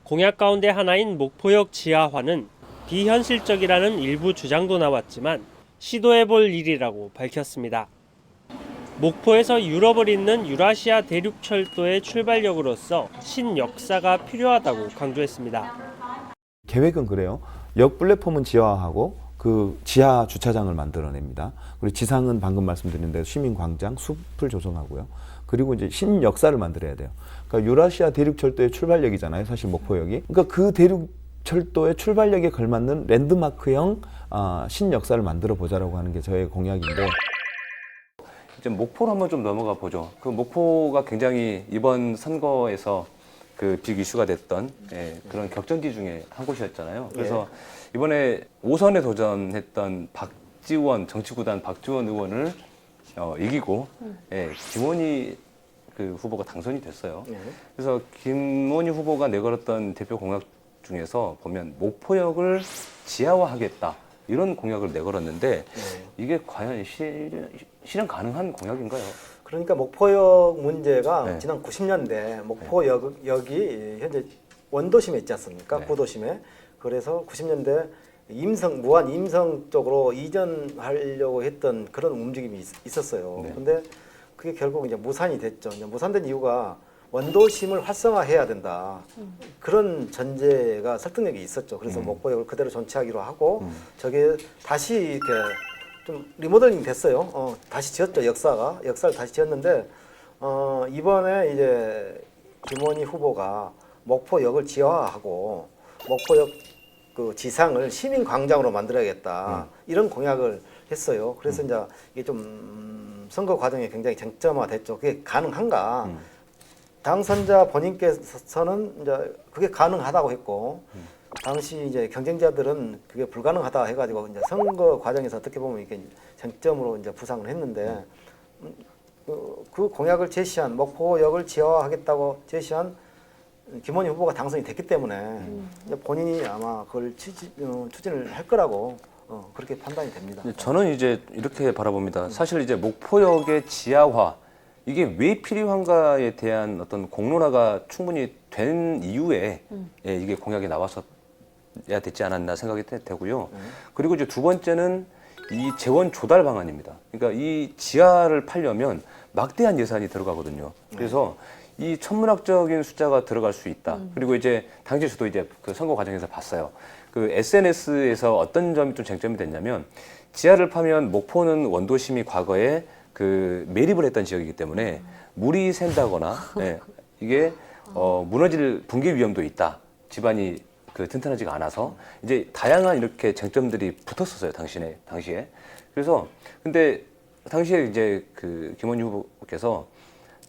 공약 가운데 하나인 목포역 지하화는 비현실적이라는 일부 주장도 나왔지만 시도해볼 일이라고 밝혔습니다. 목포에서 유럽을 잇는 유라시아 대륙철도의 출발역으로서 신역사가 필요하다고 강조했습니다. 계획은 그래요. 역 플랫폼은 지하화하고 그 지하 주차장을 만들어냅니다. 그리고 지상은 방금 말씀드린 대로 시민광장, 숲을 조성하고요. 그리고 이제 신역사를 만들어야 돼요. 그러니까 유라시아 대륙철도의 출발역이잖아요. 사실 목포역이. 그러니까 그 대륙철도의 출발역에 걸맞는 랜드마크형 신역사를 만들어 보자라고 하는 게 저의 공약인데. 이제 목포로 한번 좀 넘어가 보죠. 그 목포가 굉장히 이번 선거에서 그 빅 이슈가 됐던 그런 격전지 중에 한 곳이었잖아요. 그래서 이번에 5선에 도전했던 박지원 정치구단 박지원 의원을 이기고 김원희 그 후보가 당선이 됐어요. 그래서 김원희 후보가 내걸었던 대표 공약 중에서 보면 목포역을 지하화하겠다 이런 공약을 내걸었는데 이게 과연 실현 가능한 공약인가요? 그러니까 목포역 문제가 네. 지난 90년대 목포역이 현재 원도심에 있지 않습니까? 네. 구도심에. 그래서 90년대 무안 임성 쪽으로 이전하려고 했던 그런 움직임이 있었어요. 네. 근데 그게 결국 이제 무산이 됐죠. 이제 무산된 이유가 원도심을 활성화해야 된다. 그런 전제가 설득력이 있었죠. 그래서 목포역을 그대로 존치하기로 하고 저게 다시 이렇게 좀 리모델링 됐어요. 다시 지었죠. 역사를 다시 지었는데 이번에 이제 김원희 후보가 목포역을 지하화하고 목포역 그 지상을 시민광장으로 만들어야겠다 이런 공약을 했어요. 그래서 이제 이게 좀 선거 과정에 굉장히 쟁점화됐죠. 그게 가능한가? 당선자 본인께서는 이제 그게 가능하다고 했고 당시 이제 경쟁자들은 그게 불가능하다 해가지고 이제 선거 과정에서 어떻게 보면 이게 쟁점으로 이제 부상을 했는데 그 공약을 제시한 목포역을 지하화하겠다고 제시한 김원희 후보가 당선이 됐기 때문에 이제 본인이 아마 그걸 추진을 할 거라고 그렇게 판단이 됩니다. 저는 이제 이렇게 바라봅니다. 사실 이제 목포역의 지하화 이게 왜 필요한가에 대한 어떤 공론화가 충분히 된 이후에 이게 공약이 나왔어야 됐지 않았나 생각이 되고요. 그리고 이제 두 번째는 이 재원 조달 방안입니다. 그러니까 이 지하를 팔려면 막대한 예산이 들어가거든요. 그래서 이 천문학적인 숫자가 들어갈 수 있다. 그리고 이제 당시 저도 이제 그 선거 과정에서 봤어요. 그 SNS에서 어떤 점이 좀 쟁점이 됐냐면 지하를 파면 목포는 원도심이 과거에 그 매립을 했던 지역이기 때문에 물이 샌다거나 이게 무너질 붕괴 위험도 있다. 집안이 그 튼튼하지가 않아서 이제 다양한 이렇게 쟁점들이 붙었었어요. 당시에. 그래서 근데 당시에 이제 그 김원희 후보께서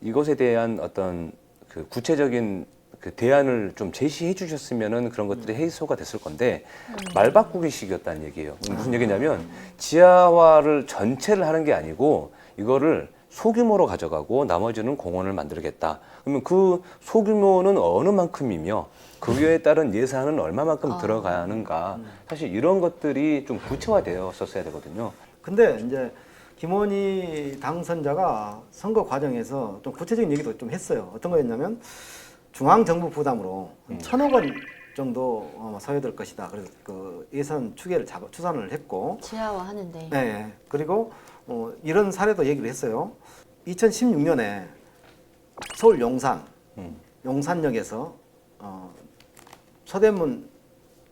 이것에 대한 어떤 그 구체적인 그 대안을 좀 제시해 주셨으면은 그런 것들이 해소가 됐을 건데 말 바꾸기식이었다는 얘기예요. 무슨 얘기냐면 지하화를 전체를 하는 게 아니고 이거를 소규모로 가져가고 나머지는 공원을 만들겠다. 그러면 그 소규모는 어느 만큼이며 그에 따른 예산은 얼마만큼 들어가는가. 사실 이런 것들이 좀 구체화되었었어야 되거든요. 근데 이제 김원희 당선자가 선거 과정에서 좀 구체적인 얘기도 좀 했어요. 어떤 거였냐면 중앙정부 부담으로 1,000억 원 정도 소요될 것이다. 그래서 그 예산 추산을 했고 지하화 하는데. 네. 그리고 이런 사례도 얘기를 했어요. 2016년에 서울 용산역에서 서대문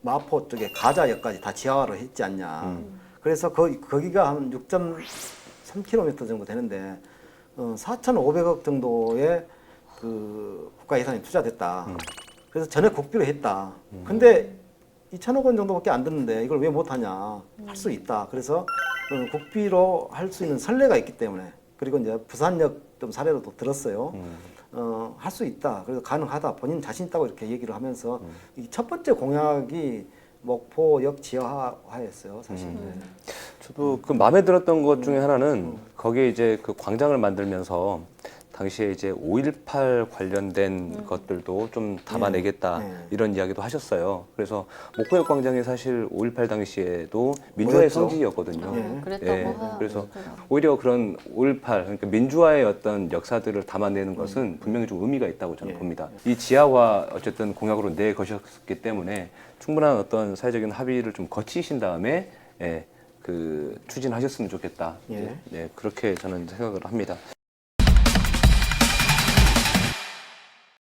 마포 쪽에 가자역까지 다 지하화를 했지 않냐. 그래서 거기가 한 6.3km 정도 되는데 4,500억 정도의 그 국가 예산이 투자됐다. 그래서 전액 국비로 했다. 근데 2,000억 원 정도밖에 안 드는데 이걸 왜 못하냐. 할 수 있다. 그래서 국비로 할 수 있는 선례가 있기 때문에 그리고 이제 부산역 좀 사례로 또 들었어요. 할 수 있다. 그래서 가능하다. 본인 자신 있다고 이렇게 얘기를 하면서 이 첫 번째 공약이 목포역 지하화였어요, 사실. 저도 그 마음에 들었던 것 중에 하나는 거기에 이제 그 광장을 만들면서 당시에 이제 5.18 관련된 것들도 좀 담아내겠다 예. 이런 이야기도 하셨어요. 그래서 목포역 광장이 사실 5.18 당시에도 민주화의 뭐였죠? 성지였거든요. 예. 그랬다고 그래서 하더라고요. 오히려 그런 5.18 그러니까 민주화의 어떤 역사들을 담아내는 것은 분명히 좀 의미가 있다고 저는 예. 봅니다. 이 지하화 어쨌든 공약으로 내거셨기 때문에 충분한 어떤 사회적인 합의를 좀 거치신 다음에 그 추진하셨으면 좋겠다. 예. 네, 그렇게 저는 생각을 합니다.